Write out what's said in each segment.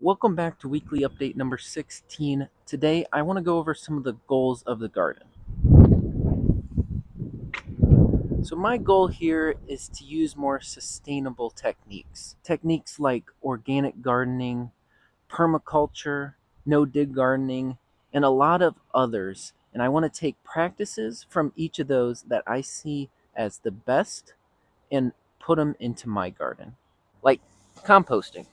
Welcome back to weekly update number 16. Today, I want to go over some of the goals of the garden. So, my goal here is to use more sustainable techniques. Techniques like organic gardening, permaculture, no dig gardening, and a lot of others. And I want to take practices from each of those that I see as the best and put them into my garden. Like composting.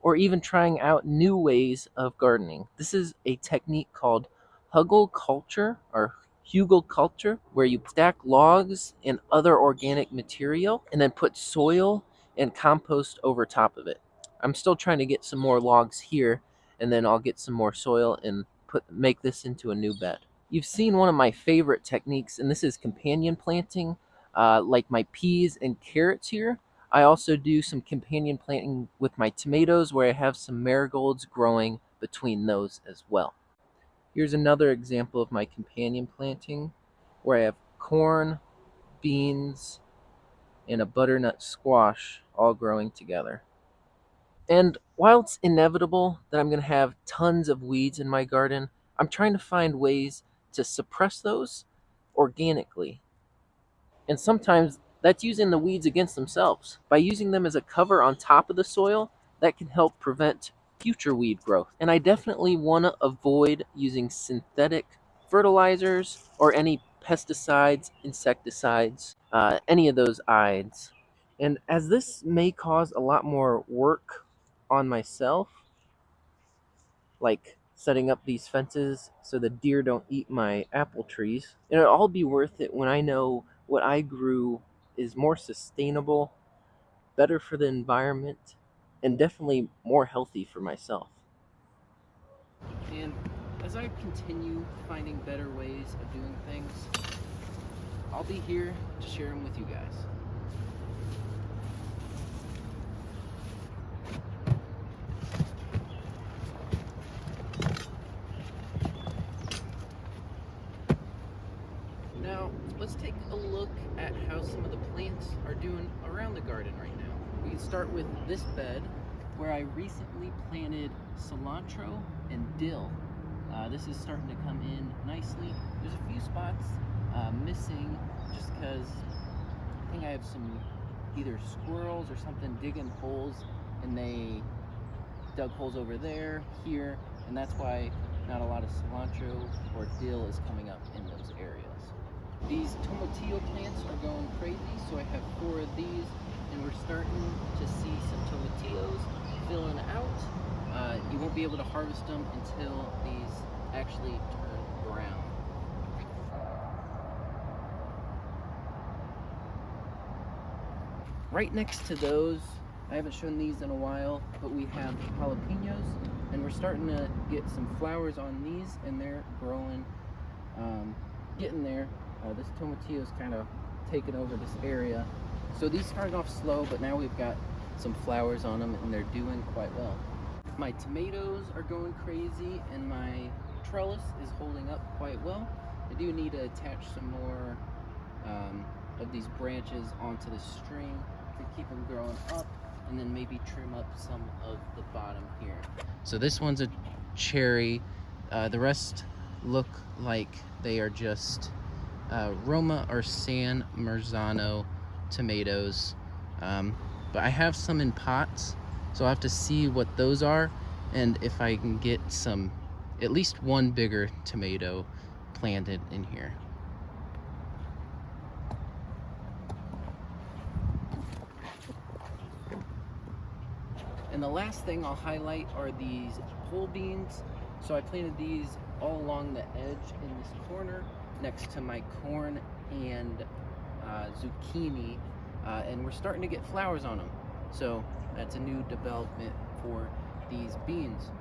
Or even trying out new ways of gardening. This is a technique called hugelkultur or hugelkultur, where you stack logs and other organic material and then put soil and compost over top of it. I'm still trying to get some more logs here, and then I'll get some more soil and make this into a new bed. You've seen one of my favorite techniques, and this is companion planting, like my peas and carrots here. I also do some companion planting with my tomatoes, where I have some marigolds growing between those as well. Here's another example of my companion planting, where I have corn, beans, and a butternut squash all growing together. And while it's inevitable that I'm going to have tons of weeds in my garden, I'm trying to find ways to suppress those organically. And sometimes that's using the weeds against themselves. By using them as a cover on top of the soil, that can help prevent future weed growth. And I definitely want to avoid using synthetic fertilizers or any pesticides, insecticides, any of those ides. And as this may cause a lot more work on myself, like setting up these fences so the deer don't eat my apple trees, it'll all be worth it when I know what I grew is more sustainable, better for the environment, and definitely more healthy for myself. And as I continue finding better ways of doing things, I'll be here to share them with you guys. Now, let's take a look at how some of the plants are doing around the garden right now. We can start with this bed where I recently planted cilantro and dill. This is starting to come in nicely. There's a few spots missing just because I think I have some either squirrels or something digging holes, and they dug holes over there, here, and that's why not a lot of cilantro or dill is coming up in those areas. These tomatillo plants are going crazy, so I have 4 of these, and we're starting to see some tomatillos filling out. You won't be able to harvest them until these actually turn brown. Right next to those, I haven't shown these in a while, but we have jalapenos, and we're starting to get some flowers on these, and they're growing, getting there. This tomatillo is kind of taking over this area. So these started off slow, but now we've got some flowers on them, and they're doing quite well. My tomatoes are going crazy, and my trellis is holding up quite well. I do need to attach some more of these branches onto the string to keep them growing up, and then maybe trim up some of the bottom here. So this one's a cherry. The rest look like they are just Roma or San Marzano tomatoes. But I have some in pots, so I'll have to see what those are, and if I can get some, at least one bigger tomato planted in here. And the last thing I'll highlight are these pole beans. So I planted these all along the edge in this corner next to my corn and zucchini, and we're starting to get flowers on them. So that's a new development for these beans.